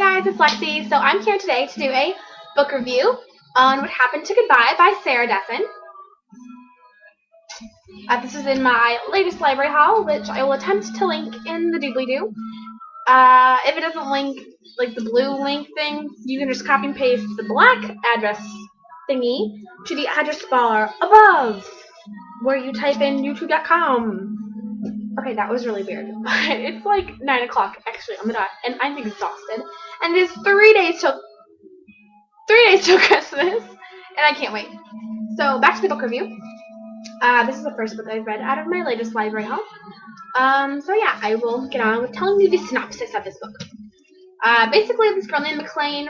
guys, it's Lexi. So I'm here today to do a book review on What Happened to Goodbye by Sarah Dessen. This is in my latest library haul, which I will attempt to link in the doobly-doo. If it doesn't link, like the blue link thing, you can just copy and paste the black address thingy to the address bar above, where you type in youtube.com. Okay, that was really weird. But it's like 9 o'clock actually on the dot, and I'm exhausted. And it is 3 days till Christmas, and I can't wait. So back to the book review. This is the first book I've read out of my latest library haul. So yeah, I will get on with telling you the synopsis of this book. Basically, this girl named McLean,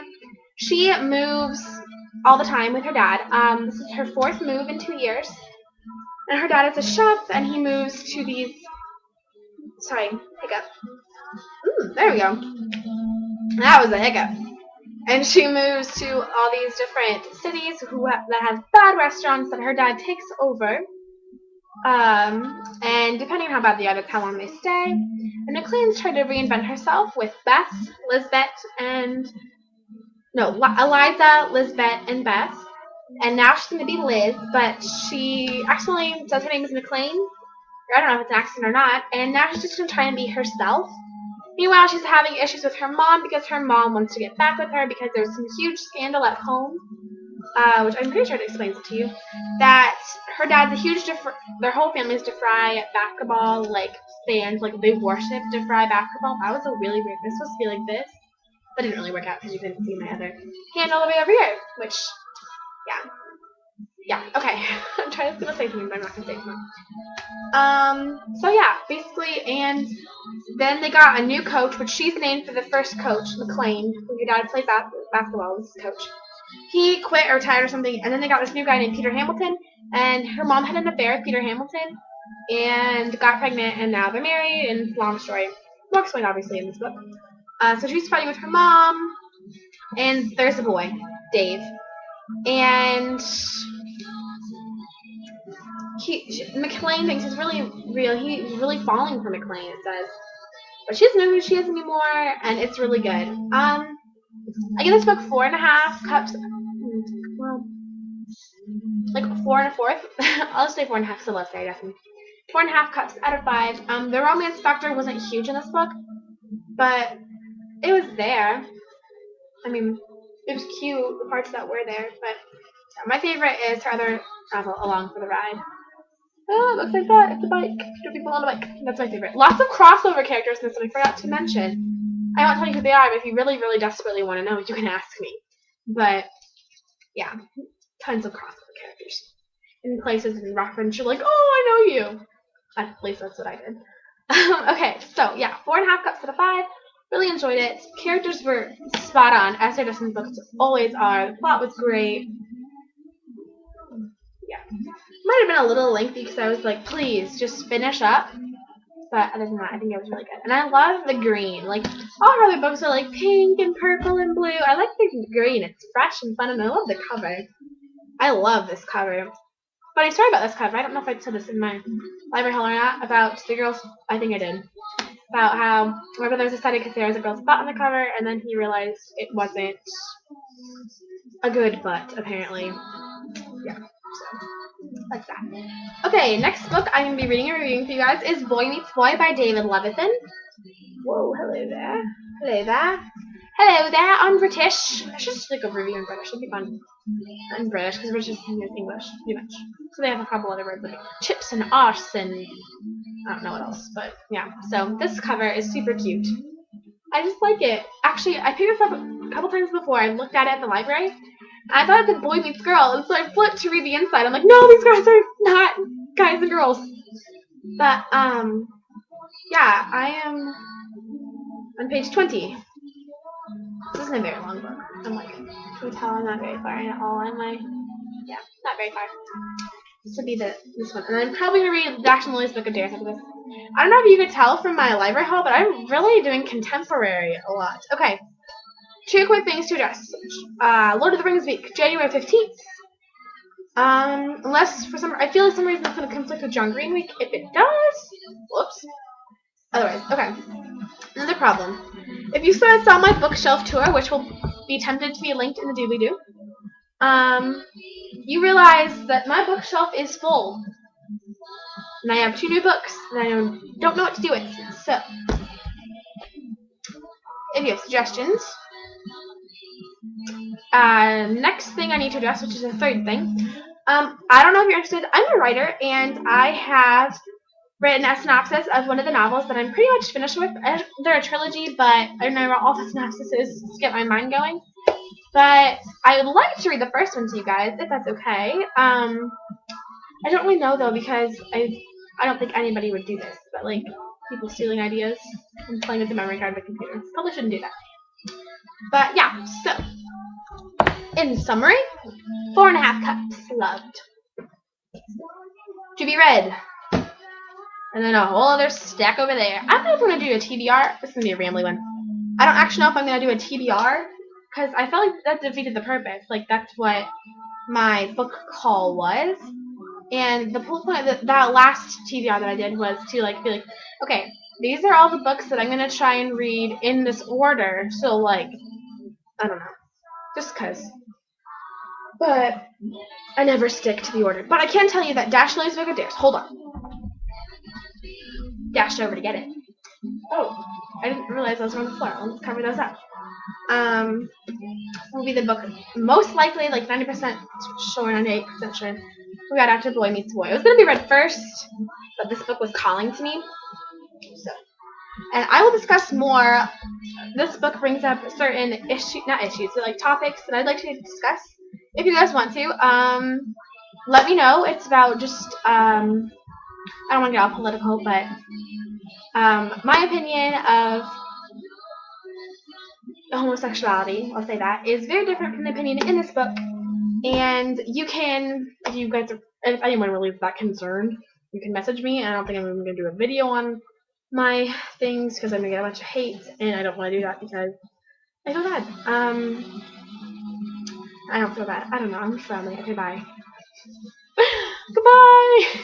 she moves all the time with her dad. This is her 4th move in 2 years. And her dad is a chef, and he moves to these... Sorry, hiccup. There we go. That was a hiccup. And she moves to all these different cities that have bad restaurants that her dad takes over. And depending on how bad they are, that's how long they stay. And McLean's trying to reinvent herself with Eliza, Lisbeth, and Beth. And now she's going to be Liz, but she accidentally says her name is McLean. I don't know if it's an accident or not. And now she's just going to try and be herself. Meanwhile, she's having issues with her mom because her mom wants to get back with her because there's some huge scandal at home, which I'm pretty sure it explains it to you, that her dad's a huge their whole family's DeFry basketball fans, they worship DeFry basketball. That was a really weird. This was supposed to be like this, but it didn't really work out because you couldn't see my other hand all the way over here, which, yeah, okay. I'm trying to say something, but I'm not going to say something. So yeah, basically, and then they got a new coach, which she's named for the first coach, McLean, who your dad played basketball with, this coach. He quit or retired or something, and then they got this new guy named Peter Hamilton, and her mom had an affair with Peter Hamilton, and got pregnant, and now they're married, and it's a long story. More explained, obviously, in this book. So she's fighting with her mom, and there's a boy, Dave, and... McLean thinks he's really real. He's really falling for McLean, it says. But she doesn't know who she is anymore, and it's really good. I give this book 4.5 cups. Well, like 4 1/4. I'll just say 4.5, so less there, definitely. 4.5 cups out of 5. The romance factor wasn't huge in this book, but it was there. I mean, it was cute, the parts that were there, but my favorite is her other novel, Along for the Ride. Oh, it looks like that. It's a bike. 2 people on a bike. That's my favorite. Lots of crossover characters in this one I forgot to mention. I won't tell you who they are, but if you really, really desperately want to know, you can ask me. But, yeah, tons of crossover characters. In places and reference, you're like, oh, I know you. At least that's what I did. Okay, so, yeah, 4.5 cups out of 5. Really enjoyed it. Characters were spot on, as Sarah Dessen's books always are. The plot was great. Yeah. Might have been a little lengthy because I was like, please, just finish up. But other than that, I think it was really good. And I love the green. Like, all her other books are like pink and purple and blue. I like the green. It's fresh and fun, and I love the cover. I love this cover. Funny story about this cover. I don't know if I said this in my library haul or not, about the girls. I think I did. About how my brother was excited because there was a girl's butt on the cover, and then he realized it wasn't a good butt, apparently. Yeah. So, like that. Okay, next book I'm going to be reading and reviewing for you guys is Boy Meets Boy by David Levithan. Whoa, hello there. Hello there. Hello there, I'm British. I should just like a review in British, it'd be fun. In British, because British is English, pretty much. So they have a couple other words like chips and arse and I don't know what else, but yeah. So this cover is super cute. I just like it. Actually, I picked this up a couple times before. I looked at it at the library. I thought it said Boy Meets Girl, and so I flipped to read the inside. I'm like, no, these guys are not guys and girls. But, yeah, I am on page 20. This isn't a very long book. I'm like, can you tell I'm not very far at all, am I? Yeah, not very far. This would be this one. And I'm probably going to read Dash Lily's Book of Dares after this. I don't know if you could tell from my library haul, but I'm really doing contemporary a lot. Okay. 2 quick things to address. Lord of the Rings week, January 15th. Unless for some, I feel like some reason it's going to conflict with John Green week. If it does, whoops. Otherwise, okay. Another problem. If you saw my bookshelf tour, which will be tempted to be linked in the doobly-doo, you realize that my bookshelf is full. And I have 2 new books, and I don't know what to do with. So, if you have suggestions, next thing I need to address, which is the third thing, I don't know if you're interested. I'm a writer, and I have written a synopsis of one of the novels that I'm pretty much finished with. They're a trilogy, but I don't know all the synopsises to get my mind going. But I would like to read the first one to you guys, if that's okay. I don't really know though, because I don't think anybody would do this, but like people stealing ideas and playing with the memory card of a computer. Probably shouldn't do that. But yeah, so in summary, 4.5 cups loved. To be read. And then a whole other stack over there. I don't know if I'm going to do a TBR. This is going to be a rambly one. I don't actually know if I'm going to do a TBR, because I felt like that defeated the purpose. Like, that's what my book call was. And the whole point of that last TBR that I did was to, like, be like, okay, these are all the books that I'm going to try and read in this order. So, like, I don't know. Just because. But I never stick to the order. But I can tell you that Dash Lily's Book of Dares. Hold on. Dashed over to get it. Oh, I didn't realize those were on the floor. Let's cover those up. Will be the book most likely, like 90% sure, 98% sure. We got After Boy Meets Boy. It was going to be read first, but this book was calling to me. So, and I will discuss more. This book brings up certain not issues, but like topics that I'd like to discuss. If you guys want to, let me know. It's about just, I don't want to get all political, but my opinion of homosexuality, I'll say that, is very different from the opinion in this book. And you can, if anyone really is that concerned, you can message me. And I don't think I'm even going to do a video on my things because I'm going to get a bunch of hate, and I don't want to do that because I feel bad. I don't feel bad. I don't know. I'm frowning. Okay, bye. Goodbye.